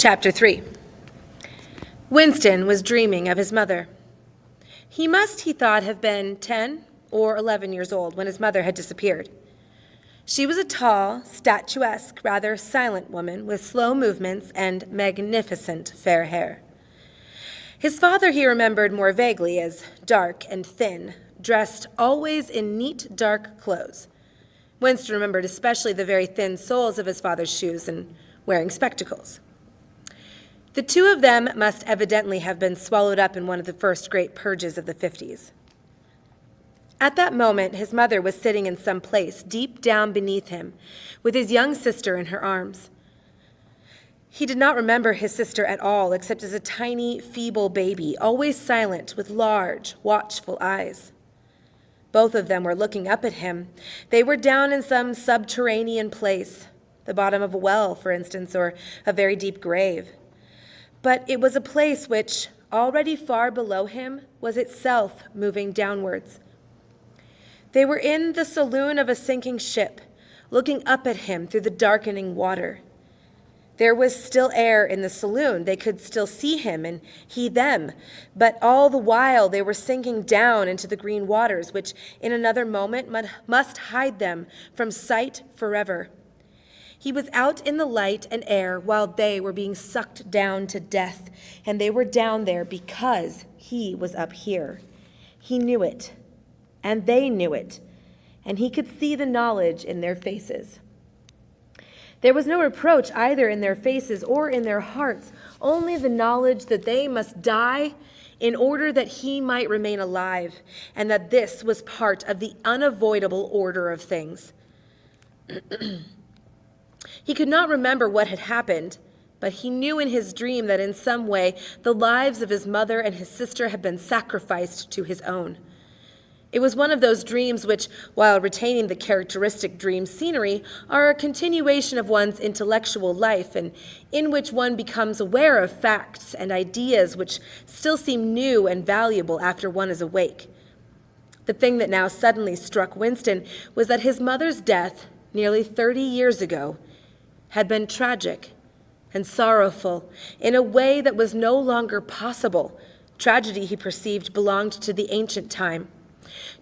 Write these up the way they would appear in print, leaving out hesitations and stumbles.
Chapter 3. Winston was dreaming of his mother. He must, he thought, have been 10 or 11 years old when his mother had disappeared. She was a tall, statuesque, rather silent woman with slow movements and magnificent fair hair. His father he remembered more vaguely as dark and thin, dressed always in neat, dark clothes. Winston remembered especially the very thin soles of his father's shoes and wearing spectacles. The two of them must evidently have been swallowed up in one of the first great purges of the 50s. At that moment, his mother was sitting in some place deep down beneath him, with his young sister in her arms. He did not remember his sister at all, except as a tiny, feeble baby, always silent, with large, watchful eyes. Both of them were looking up at him. They were down in some subterranean place, the bottom of a well, for instance, or a very deep grave. But it was a place which, already far below him, was itself moving downwards. They were in the saloon of a sinking ship, looking up at him through the darkening water. There was still air in the saloon. They could still see him and he them, but all the while they were sinking down into the green waters, which in another moment must hide them from sight forever. He was out in the light and air while they were being sucked down to death, and they were down there because he was up here. He knew it, and they knew it, and he could see the knowledge in their faces. There was no reproach either in their faces or in their hearts, only the knowledge that they must die in order that he might remain alive, and that this was part of the unavoidable order of things. He could not remember what had happened, but he knew in his dream that in some way the lives of his mother and his sister had been sacrificed to his own. It was one of those dreams which, while retaining the characteristic dream scenery, are a continuation of one's intellectual life, and in which one becomes aware of facts and ideas which still seem new and valuable after one is awake. The thing that now suddenly struck Winston was that his mother's death, nearly 30 years ago, had been tragic and sorrowful in a way that was no longer possible. Tragedy, he perceived, belonged to the ancient time,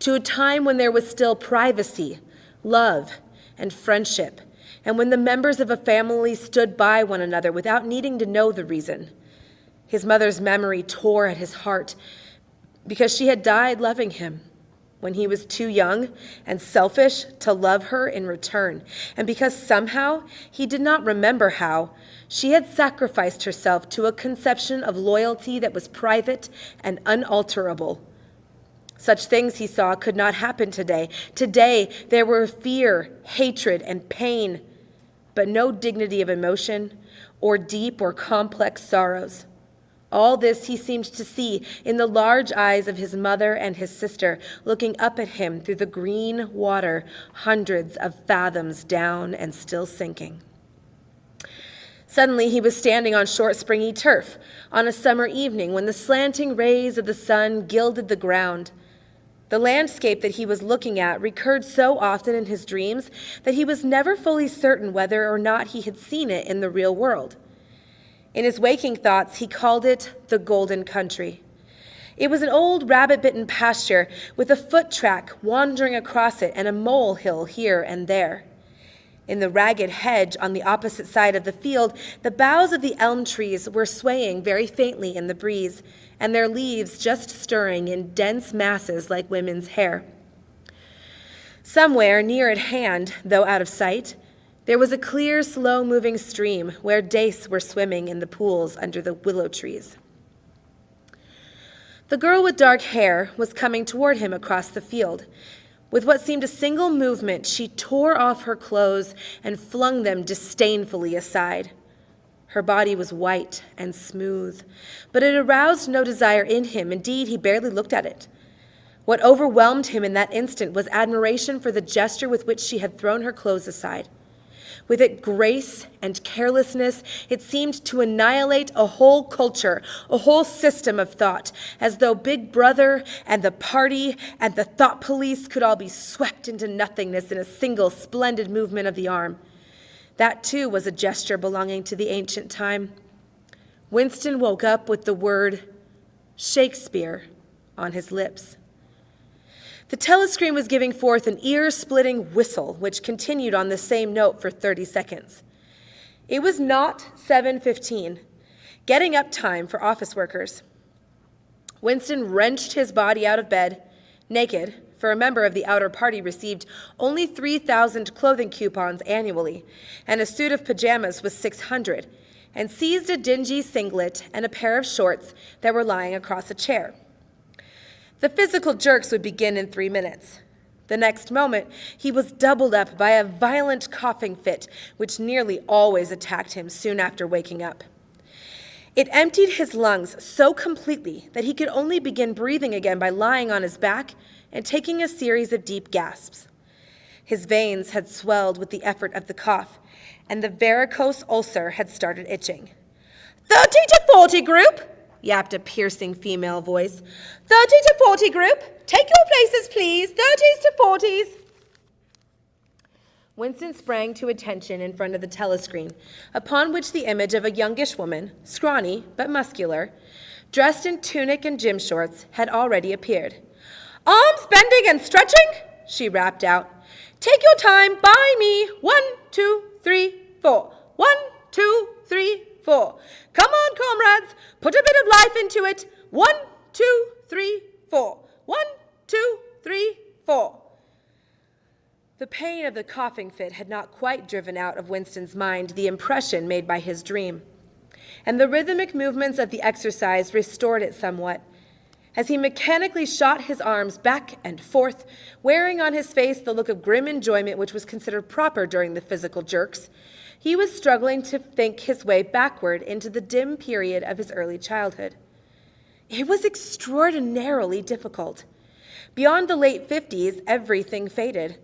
to a time when there was still privacy, love, and friendship, and when the members of a family stood by one another without needing to know the reason. His mother's memory tore at his heart because she had died loving him when he was too young and selfish to love her in return, and because somehow, he did not remember how, she had sacrificed herself to a conception of loyalty that was private and unalterable. Such things, he saw, could not happen today. Today, there were fear, hatred, and pain, but no dignity of emotion or deep or complex sorrows. All this he seemed to see in the large eyes of his mother and his sister, looking up at him through the green water, hundreds of fathoms down and still sinking. Suddenly he was standing on short, springy turf on a summer evening when the slanting rays of the sun gilded the ground. The landscape that he was looking at recurred so often in his dreams that he was never fully certain whether or not he had seen it in the real world. In his waking thoughts, he called it the Golden Country. It was an old rabbit-bitten pasture with a foot track wandering across it and a molehill here and there. In the ragged hedge on the opposite side of the field, the boughs of the elm trees were swaying very faintly in the breeze, and their leaves just stirring in dense masses like women's hair. Somewhere near at hand, though out of sight, there was a clear, slow-moving stream where dace were swimming in the pools under the willow trees. The girl with dark hair was coming toward him across the field. With what seemed a single movement, she tore off her clothes and flung them disdainfully aside. Her body was white and smooth, but it aroused no desire in him. Indeed, he barely looked at it. What overwhelmed him in that instant was admiration for the gesture with which she had thrown her clothes aside. With its grace and carelessness, it seemed to annihilate a whole culture, a whole system of thought, as though Big Brother and the party and the thought police could all be swept into nothingness in a single splendid movement of the arm. That, too, was a gesture belonging to the ancient time. Winston woke up with the word Shakespeare on his lips. The telescreen was giving forth an ear-splitting whistle, which continued on the same note for 30 seconds. It was not 7:15, getting up time for office workers. Winston wrenched his body out of bed, naked, for a member of the outer party received only 3,000 clothing coupons annually, and a suit of pajamas was 600, and seized a dingy singlet and a pair of shorts that were lying across a chair. The physical jerks would begin in 3 minutes. The next moment, he was doubled up by a violent coughing fit, which nearly always attacked him soon after waking up. It emptied his lungs so completely that he could only begin breathing again by lying on his back and taking a series of deep gasps. His veins had swelled with the effort of the cough, and the varicose ulcer had started itching. 30 to 40 group, yapped a piercing female voice. 30 to 40 group, take your places, please. 30s to 40s. Winston sprang to attention in front of the telescreen, upon which the image of a youngish woman, scrawny but muscular, dressed in tunic and gym shorts, had already appeared. Arms bending and stretching, she rapped out. Take your time, by me. 1, 2, 3, 4. 1, 2, 3, 4. Come on, comrades, put a bit of life into it. 1, 2, 3, 4. 1, 2, 3, 4. The pain of the coughing fit had not quite driven out of Winston's mind the impression made by his dream, and the rhythmic movements of the exercise restored it somewhat. As he mechanically shot his arms back and forth, wearing on his face the look of grim enjoyment which was considered proper during the physical jerks, he was struggling to think his way backward into the dim period of his early childhood. It was extraordinarily difficult. Beyond the late 50s, everything faded.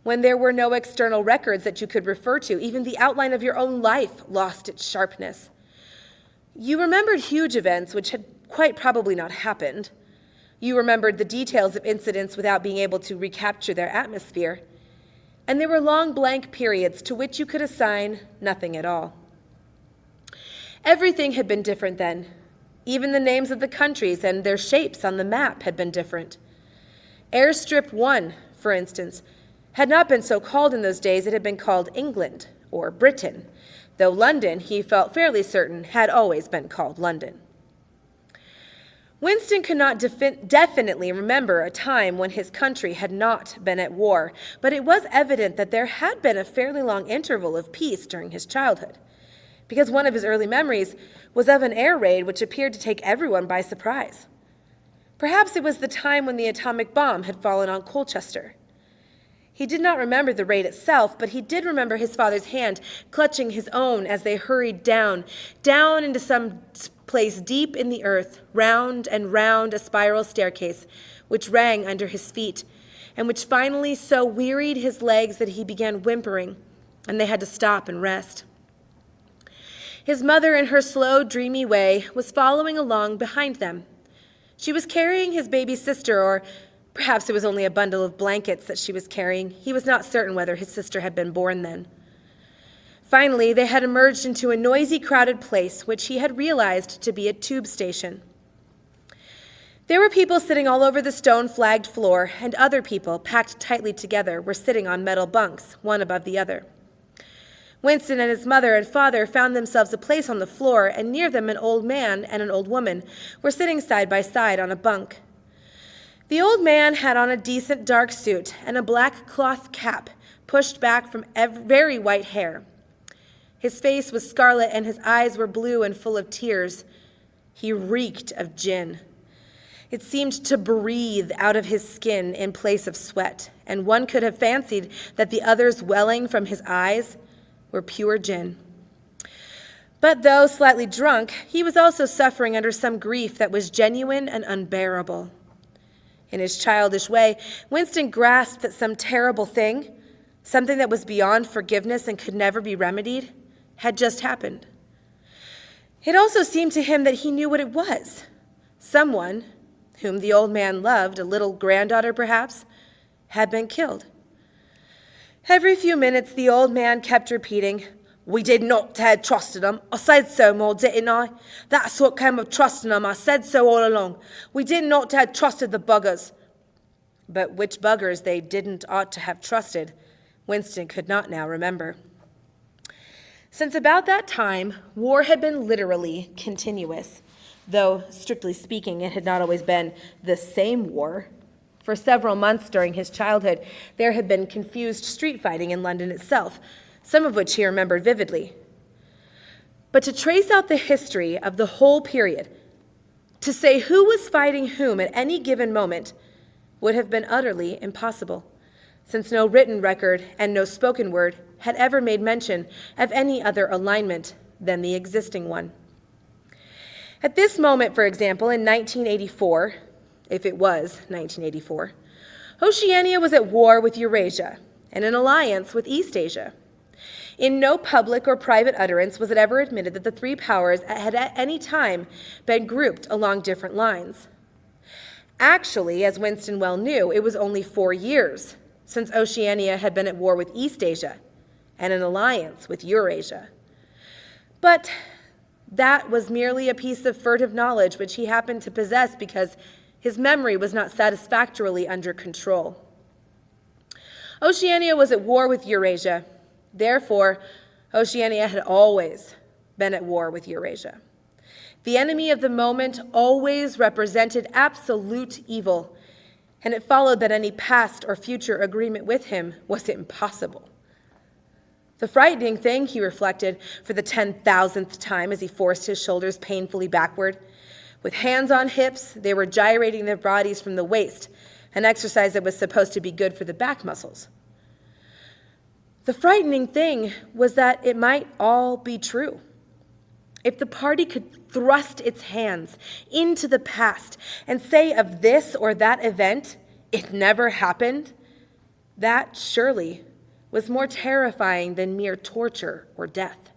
When there were no external records that you could refer to, even the outline of your own life lost its sharpness. You remembered huge events which had quite probably not happened. You remembered the details of incidents without being able to recapture their atmosphere. And there were long blank periods to which you could assign nothing at all. Everything had been different then. Even the names of the countries and their shapes on the map had been different. Airstrip 1, for instance, had not been so called in those days. It had been called England or Britain, though London, he felt fairly certain, had always been called London. Winston could not definitely remember a time when his country had not been at war, but it was evident that there had been a fairly long interval of peace during his childhood, because one of his early memories was of an air raid which appeared to take everyone by surprise. Perhaps it was the time when the atomic bomb had fallen on Colchester. He did not remember the raid itself, but he did remember his father's hand clutching his own as they hurried down into some place deep in the earth, round and round a spiral staircase, which rang under his feet, and which finally so wearied his legs that he began whimpering, and they had to stop and rest. His mother, in her slow, dreamy way, was following along behind them. She was carrying his baby sister, or perhaps it was only a bundle of blankets that she was carrying. He was not certain whether his sister had been born then. Finally, they had emerged into a noisy, crowded place, which he had realized to be a tube station. There were people sitting all over the stone-flagged floor, and other people, packed tightly together, were sitting on metal bunks, one above the other. Winston and his mother and father found themselves a place on the floor, and near them an old man and an old woman were sitting side by side on a bunk. The old man had on a decent dark suit and a black cloth cap pushed back from very white hair. His face was scarlet and his eyes were blue and full of tears. He reeked of gin. It seemed to breathe out of his skin in place of sweat, and one could have fancied that the others welling from his eyes were pure gin. But though slightly drunk, he was also suffering under some grief that was genuine and unbearable. In his childish way, Winston grasped that some terrible thing, something that was beyond forgiveness and could never be remedied, had just happened. It also seemed to him that he knew what it was. Someone, whom the old man loved, a little granddaughter perhaps, had been killed. Every few minutes the old man kept repeating, We did not have trusted them. I said so, more, didn't I? That's what came of trusting them. I said so all along. We did not have trusted the buggers. But which buggers they didn't ought to have trusted, Winston could not now remember. Since about that time, war had been literally continuous, though, strictly speaking, it had not always been the same war. For several months during his childhood, there had been confused street fighting in London itself, some of which he remembered vividly. But to trace out the history of the whole period, to say who was fighting whom at any given moment, would have been utterly impossible, since no written record and no spoken word had ever made mention of any other alignment than the existing one. At this moment, for example, in 1984, if it was 1984, Oceania was at war with Eurasia and in alliance with Eastasia. In no public or private utterance was it ever admitted that the three powers had at any time been grouped along different lines. Actually, as Winston well knew, it was only 4 years since Oceania had been at war with Eastasia and in alliance with Eurasia. But that was merely a piece of furtive knowledge which he happened to possess because his memory was not satisfactorily under control. Oceania was at war with Eurasia. Therefore, Oceania had always been at war with Eurasia. The enemy of the moment always represented absolute evil, and it followed that any past or future agreement with him was impossible. The frightening thing, he reflected for the 10,000th time as he forced his shoulders painfully backward. With hands on hips, they were gyrating their bodies from the waist, an exercise that was supposed to be good for the back muscles. The frightening thing was that it might all be true. If the party could thrust its hands into the past and say of this or that event, it never happened, that surely was more terrifying than mere torture or death.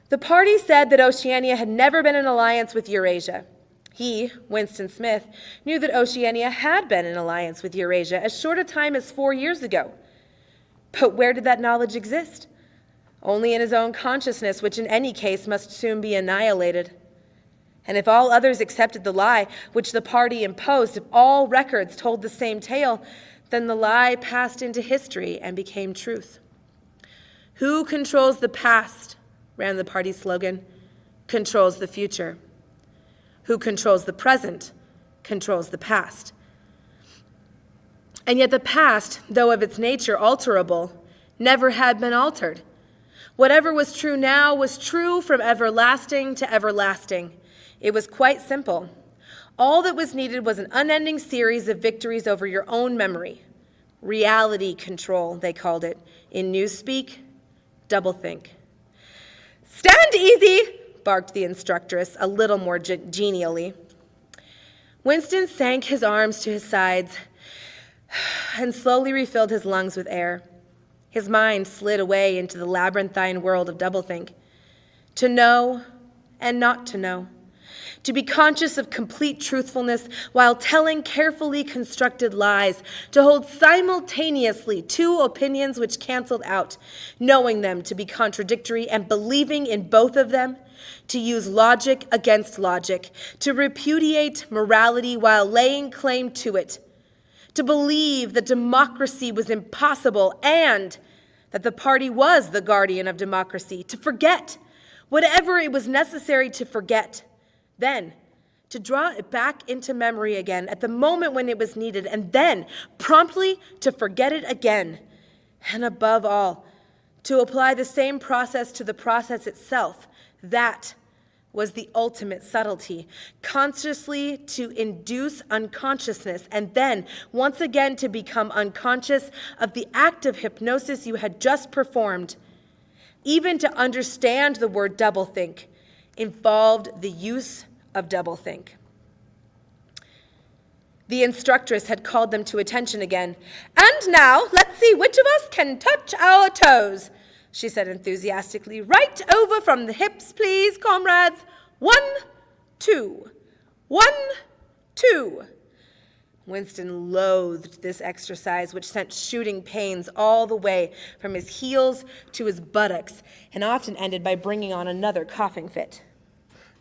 The party said that Oceania had never been in alliance with Eurasia. He, Winston Smith, knew that Oceania had been in alliance with Eurasia as short a time as 4 years ago. But where did that knowledge exist? Only in his own consciousness, which in any case must soon be annihilated. And if all others accepted the lie which the party imposed, if all records told the same tale, then the lie passed into history and became truth. Who controls the past, ran the party's slogan, controls the future. Who controls the present, controls the past. And yet the past, though of its nature alterable, never had been altered. Whatever was true now was true from everlasting to everlasting. It was quite simple. All that was needed was an unending series of victories over your own memory. Reality control, they called it. In newspeak, doublethink. "Stand easy," barked the instructress, a little more genially. Winston sank his arms to his sides and slowly refilled his lungs with air. His mind slid away into the labyrinthine world of doublethink. To know and not to know. To be conscious of complete truthfulness while telling carefully constructed lies. To hold simultaneously two opinions which canceled out, knowing them to be contradictory and believing in both of them. To use logic against logic. To repudiate morality while laying claim to it. To believe that democracy was impossible and that the party was the guardian of democracy. To forget whatever it was necessary to forget. Then to draw it back into memory again at the moment when it was needed, and then promptly to forget it again. And above all, to apply the same process to the process itself. That was the ultimate subtlety, consciously to induce unconsciousness, and then once again to become unconscious of the act of hypnosis you had just performed. Even to understand the word doublethink involved the use of doublethink. The instructress had called them to attention again. "And now, let's see which of us can touch our toes," she said enthusiastically. "Right over from the hips, please, comrades. 1, 2. 1, 2. Winston loathed this exercise, which sent shooting pains all the way from his heels to his buttocks, and often ended by bringing on another coughing fit.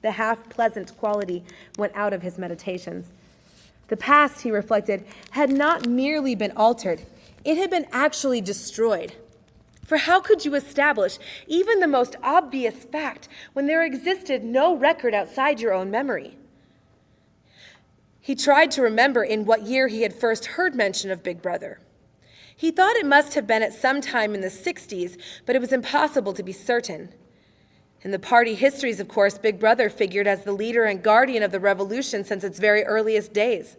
The half-pleasant quality went out of his meditations. The past, he reflected, had not merely been altered, it had been actually destroyed. For how could you establish even the most obvious fact when there existed no record outside your own memory? He tried to remember in what year he had first heard mention of Big Brother. He thought it must have been at some time in the 60s, but it was impossible to be certain. In the party histories, of course, Big Brother figured as the leader and guardian of the revolution since its very earliest days.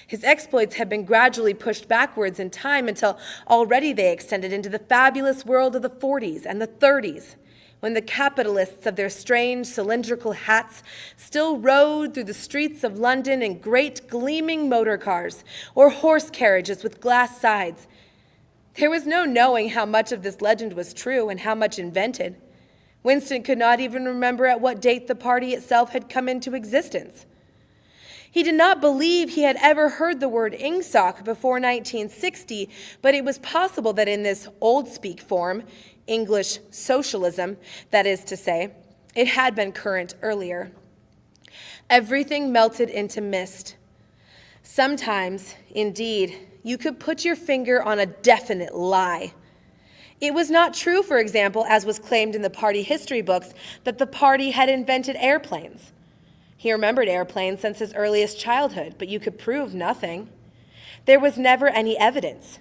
His exploits had been gradually pushed backwards in time until already they extended into the fabulous world of the 40s and the 30s, when the capitalists of their strange cylindrical hats still rode through the streets of London in great gleaming motor cars or horse carriages with glass sides. There was no knowing how much of this legend was true and how much invented. Winston could not even remember at what date the party itself had come into existence. He did not believe he had ever heard the word Ingsoc before 1960, but it was possible that in this old-speak form, English socialism, that is to say, it had been current earlier. Everything melted into mist. Sometimes, indeed, you could put your finger on a definite lie. It was not true, for example, as was claimed in the party history books, that the party had invented airplanes. He remembered airplanes since his earliest childhood, but you could prove nothing. There was never any evidence.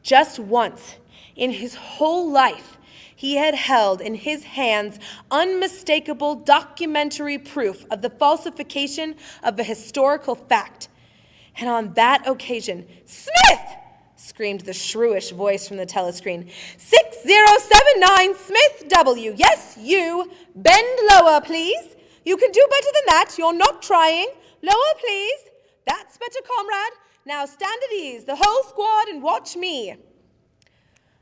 Just once, in his whole life, he had held in his hands unmistakable documentary proof of the falsification of a historical fact. And on that occasion, "Smith!" screamed the shrewish voice from the telescreen. 6079 Smith W. Yes, you. Bend lower, please. You can do better than that. You're not trying. Lower, please. That's better, comrade. Now stand at ease, the whole squad, and watch me.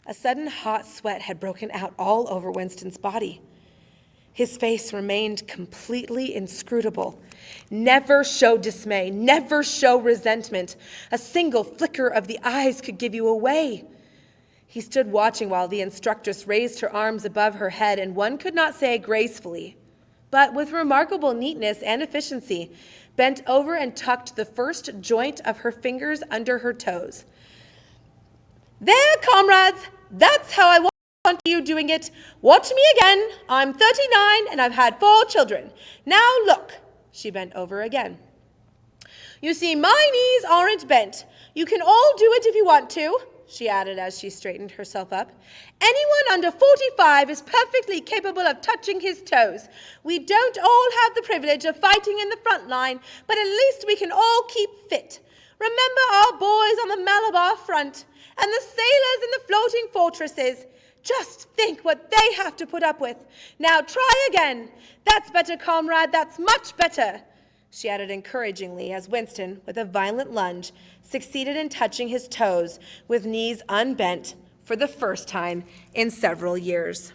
A sudden hot sweat had broken out all over Winston's body. His face remained completely inscrutable. Never show dismay, never show resentment. A single flicker of the eyes could give you away. He stood watching while the instructress raised her arms above her head, and one could not say gracefully, but with remarkable neatness and efficiency, bent over and tucked the first joint of her fingers under her toes. There, comrades, that's how I want you doing it. Watch me again. I'm 39 and I've had 4 children. Now look. She bent over again. You see, my knees aren't bent. You can all do it if you want to, she added as she straightened herself up. Anyone under 45 is perfectly capable of touching his toes. We don't all have the privilege of fighting in the front line, but at least we can all keep fit. Remember our boys on the Malabar front and the sailors in the floating fortresses. Just think what they have to put up with. Now try again. That's better, comrade. That's much better, she added encouragingly as Winston, with a violent lunge, succeeded in touching his toes with knees unbent for the first time in several years.